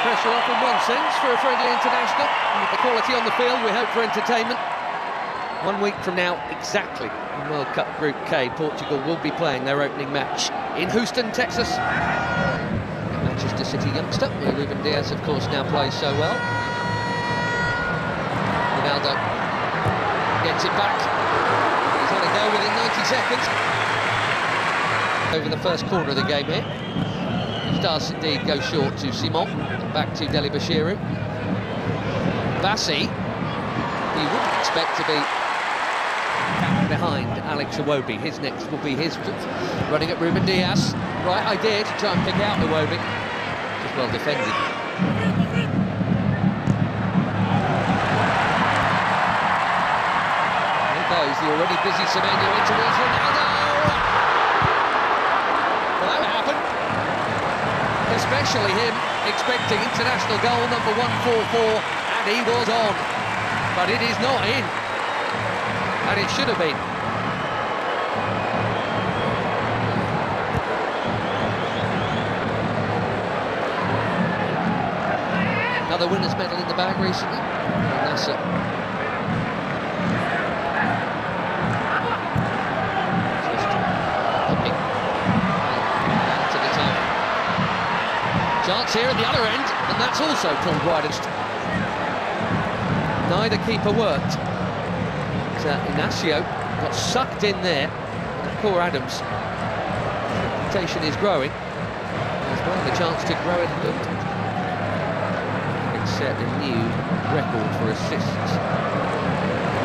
pressure off in one sense for a friendly international. And with the quality on the field, we hope for entertainment. 1 week from now, exactly, in World Cup Group K, Portugal will be playing their opening match in Houston, Texas. Manchester City youngster, where Ruben Diaz, of course, now plays so well. Ronaldo gets it back. He's had a go within 90 seconds. Over the first corner of the game here. He does indeed go short to Simon, and back to Deli Bashiru. Bassi, he wouldn't expect to be behind Alex Iwobi. His next will be his running at Ruben Diaz. Right idea to try and pick out Iwobi. Just well defended. There goes the already busy Semenyo in towards Ronaldo. Well, that happened. Especially him expecting international goal number 144, and he was on. But it is not in. And it should have been. Another winner's medal in the bag recently. And that's it. Just hopping back to the top. Chance here at the other end, and that's also pulled widest. Neither keeper worked. Inacio got sucked in there. Poor Adams. Reputation is growing. As well, the chance to grow it a little. It's set a new record for assists in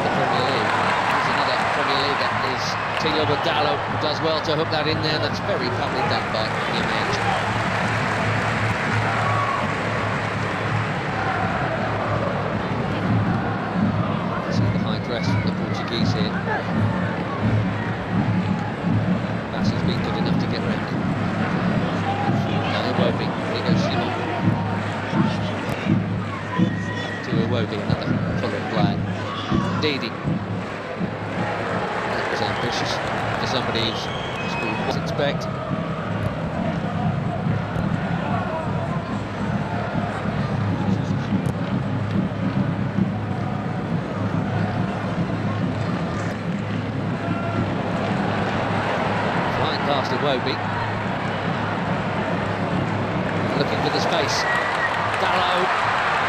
the Premier League. There's another Premier League that is Tilo Badalo, who does well to hook that in there. That's very cleverly done by Image. From the Portuguese here. Bassi's been good enough to get round it. Now Iwobi, here goes Simon. To Iwobi, another Fulham player. Didi. That was ambitious for somebody who's scored what expect. Past Iwobi. Looking for the space. Dalot,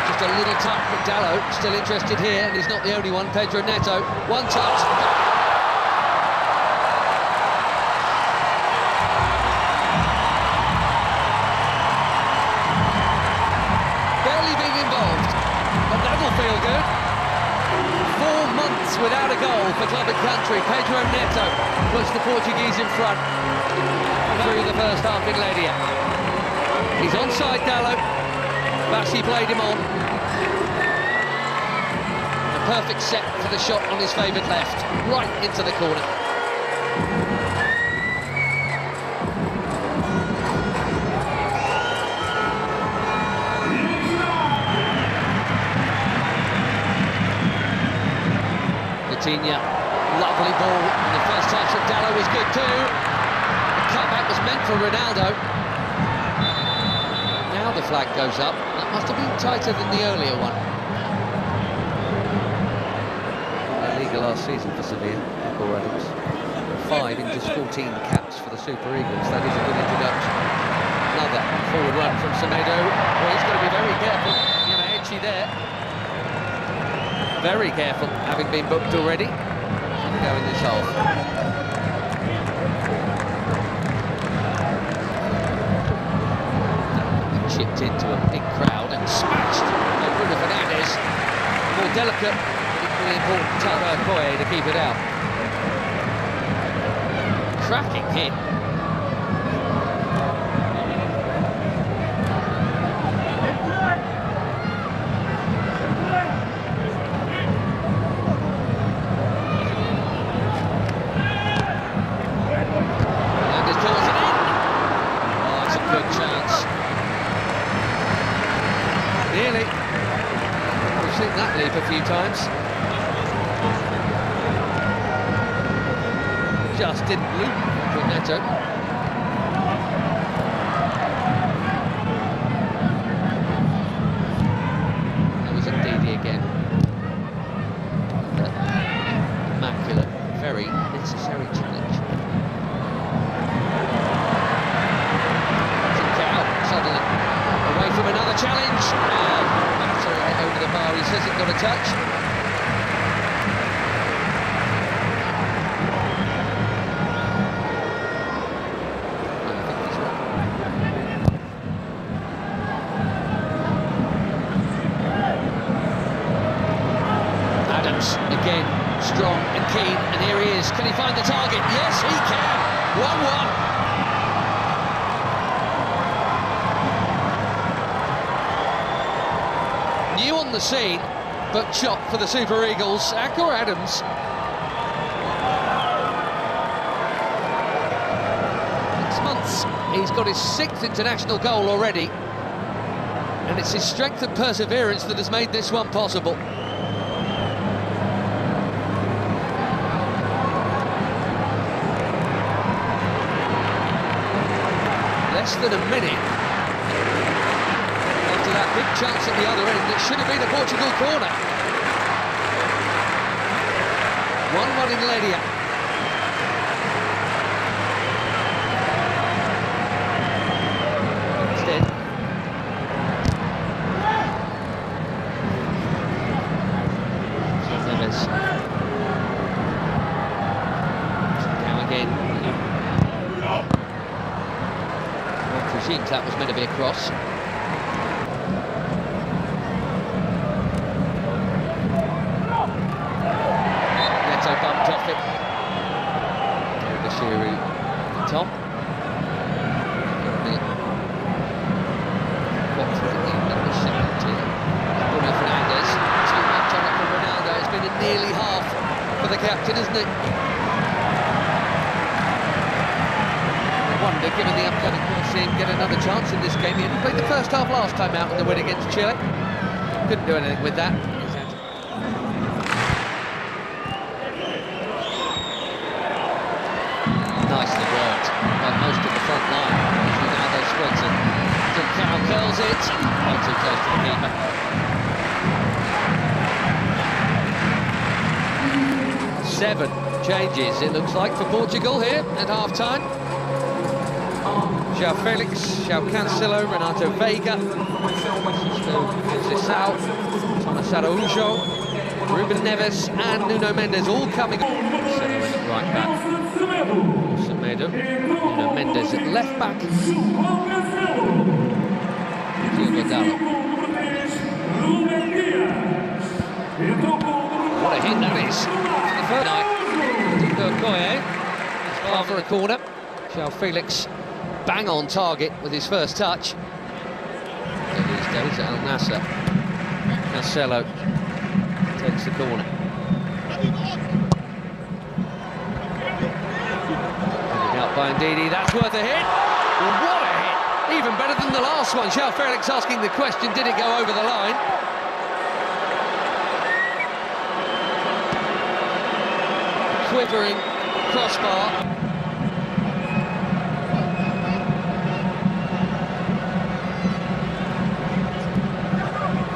just a little touch, but Dalot still interested here, and he's not the only one. Pedro Neto, one touch. Barely being involved, but that'll feel good. 4 months without a goal for club and country. Pedro Neto puts the Portuguese in front through the first half in Ledia. He's onside Dalot. Bassi played him on. A perfect set for the shot on his favoured left, right into the corner. Coutinho, lovely ball. And the first touch of Dalot was good too. The cutback was meant for Ronaldo. Now the flag goes up. That must have been tighter than the earlier one. La Liga last season for Sevilla, Paul Adams. 5 in just 14 caps for the Super Eagles. That is a good introduction. Another forward run from Semedo. Well, he's got to be very careful. You know, edgy there. Very careful, having been booked already. Go in this half. Chipped into a big crowd and smashed by Bruno Fernandes. More delicate, equally important Taro Koye to keep it out. Cracking hit. Nearly. We've seen that leap a few times. Just didn't loop for Neto. a challenge. Battering it over the bar. He says it got a touch. Adams again, strong and keen, and here he is. Can he find the target? Yes, he can. 1-1. New on the scene, but chopped for the Super Eagles. Akor Adams. 6 months, he's got his 6th international goal already, and it's his strength and perseverance that has made this one possible. Less than a minute after that big chance at the other end, it should have been a Portugal corner. 1-1 in Ledia. Instead, Neves. Now again. Presumed that was meant to be a cross. Neto bumped off it. Bashiru top. Bruno Fernandes. Too much on it for Ronaldo. It's been a nearly half for the captain, isn't it? Wonder, given the upcoming, we'll see him get another chance in this game. He only played the first half last time out in the win against Chile. Couldn't do anything with that. Nicely worked by most of the front line. Ronaldo spreads it. Carroll curls it. Way too close to the keeper. Seven changes, it looks like, for Portugal here at half-time. João Felix, João Cancelo, Renato Veiga, Sissao, Thomas Araújo, Ruben Neves and Nuno Mendes all coming up. Right back, Semedo, Nuno Mendes at left back, Dallo. What a hit that is! For the first night, far for a corner. João Felix bang on target with his first touch. These days at Al Nassr. Cancelo takes the corner. Out by Ndidi, that's worth a hit. What a hit! Even better than the last one. João Felix asking the question, did it go over the line? Quivering crossbar.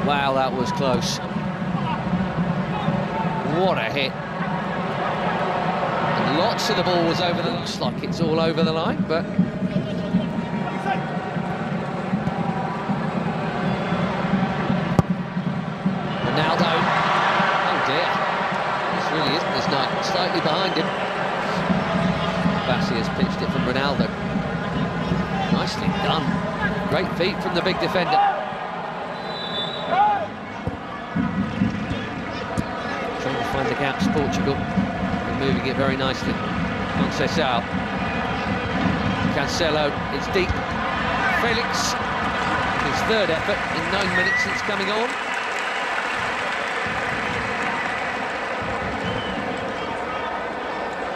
Wow, that was close. What a hit. And lots of the ball was over the... Looks like it's all over the line, but... Ronaldo. Oh dear. This really isn't this night. Slightly behind him. Bassi has pitched it from Ronaldo. Nicely done. Great feet from the big defender. Find the gaps, Portugal, and moving it very nicely. Conceição, Cancelo, it's deep. Felix, his third effort in 9 minutes since coming on.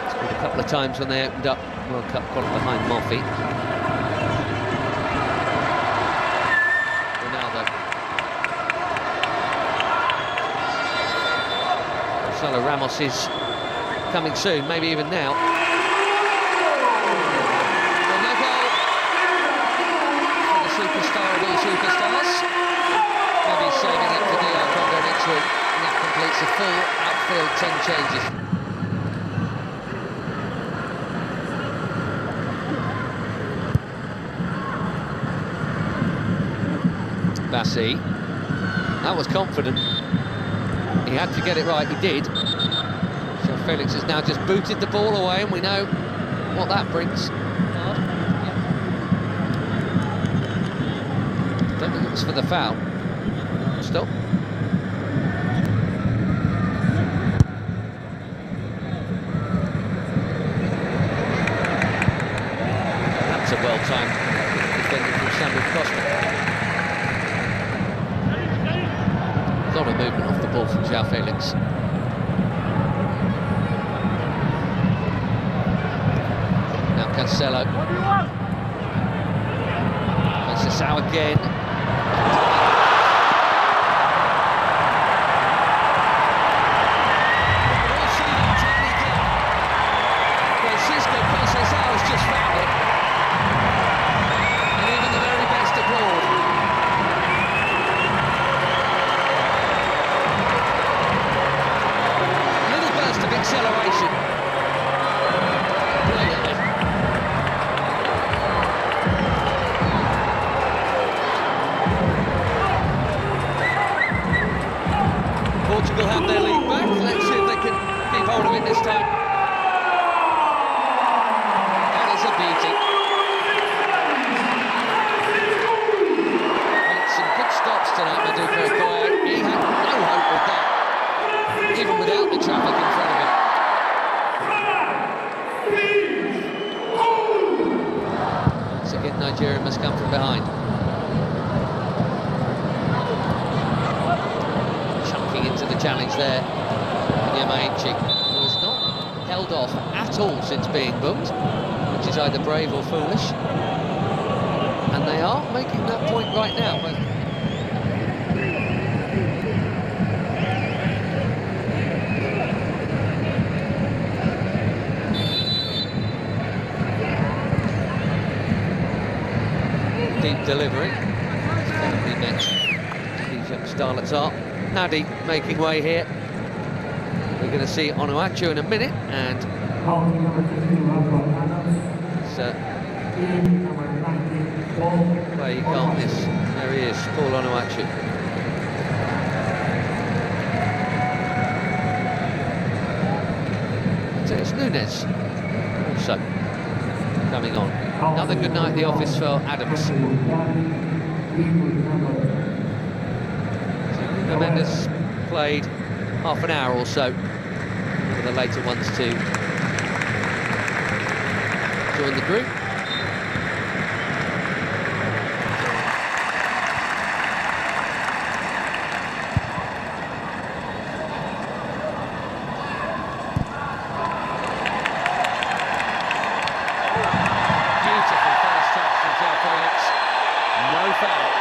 Scored a couple of times when they opened up World Cup quality behind Moffi. Ramos is coming soon, maybe even now. And no goal for the superstar of all superstars. Maybe saving it for DR Congo next week. And that completes a full outfield 10 changes. Bassi. That was confident. He had to get it right, he did. So Felix has now just booted the ball away, and we know what that brings. Don't think it was for the foul. Stop. That's a well-timed defending from Samuel Costa. A lot of movement off the ball from João Felix. Now Cancelo. Conceição again. Just found it, and even the very best abroad. Little burst of acceleration. Brilliantly. Portugal have their lead back. Let's see if they can keep hold of it this time. Tonight, Maduka Okoye. He had no hope with that, even without the traffic in front of him. Once again, Nigeria must come from behind. Chunking into the challenge there, Nyamaechi, who has not held off at all since being booked, which is either brave or foolish. And they are making that point right now. Deep delivery. Definitely meant these young starlets are. Nadi making way here. We're going to see Onuachu in a minute, and so where you can't miss. There he is, Paul Onuachu. So it's Nunes also coming on. Another good night at the office for Adams. So Mendes played half an hour or so for the later ones to join the group.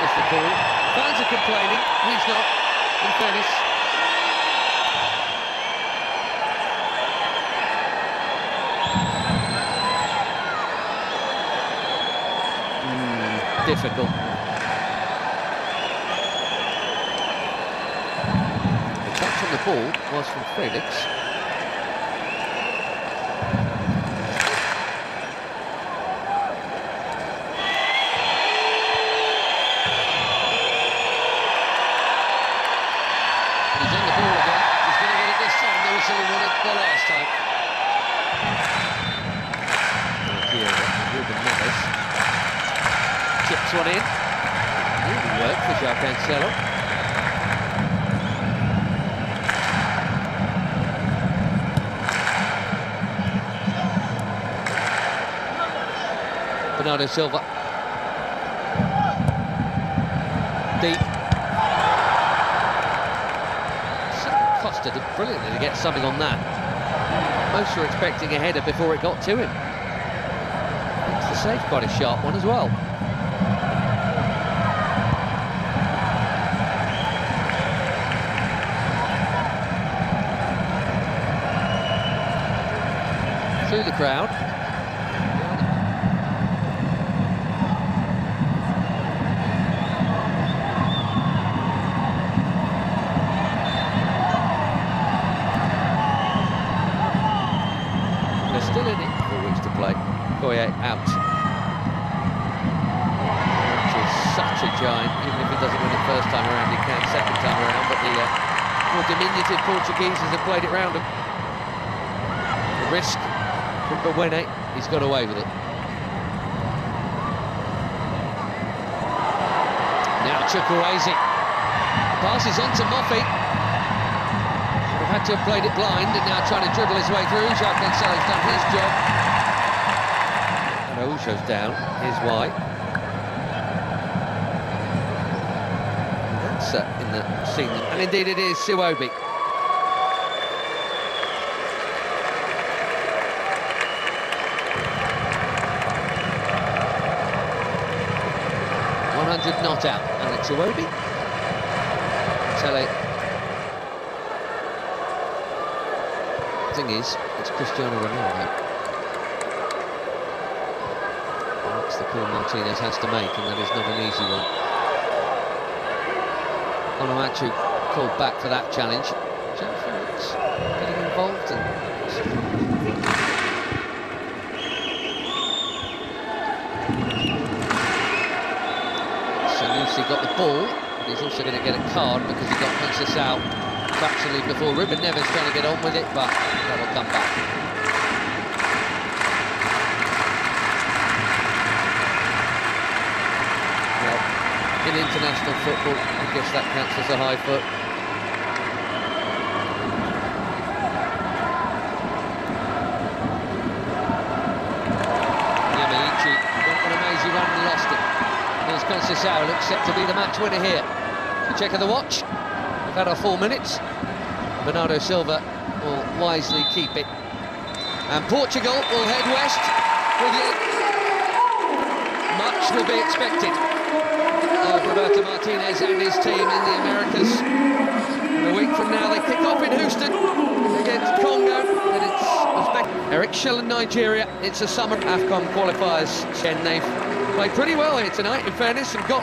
Is the call. Fans are complaining, he's not, in fairness. Difficult. The touch on the ball was from Felix. The last time. Chips one in. Really worked for João Cancelo. Bernardo Silva. Deep. Costa did brilliantly to get something on that. Most were expecting a header before it got to him. Makes the save quite a sharp one as well. Through the crowd. Still in it, 4 weeks to play. Okoye out. Which is such a shine. Even if he doesn't win it first time around, he can second time around, but the more diminutive Portugueses have played it round him. The risk from Bewene, he's got away with it. Now Chukwueze. Passes on to Moffey. Would have had to have played it blind, and now trying to dribble his way through. Jacques Cancelo's done his job. And Araujo's down. Here's why. That's in the scene, and indeed it is Iwobi. Not out, and it's Iwobi. Tele. Thing is, it's Cristiano Ronaldo. That's the call Martinez has to make, and that is not an easy one. Onuachu called back for that challenge. Joe Felix getting involved and. He got the ball, but he's also going to get a card because he got Princess out fractionally before. Ruben Neves trying to get on with it, but that'll come back. Well, in international football, I guess that counts as a high foot. Yamaichi went on an amazing run and lost it. Here's Conceição, looks set to be the match winner here. Check of the watch. We've had our 4 minutes. Bernardo Silva will wisely keep it. And Portugal will head west with you. Much will be expected of Roberto Martinez and his team in the Americas. And a week from now they kick off in Houston against Congo. And it's Uzbekistan. Eric Schell and Nigeria. It's a summer AFCON qualifiers. And they've played pretty well here tonight, in fairness, and got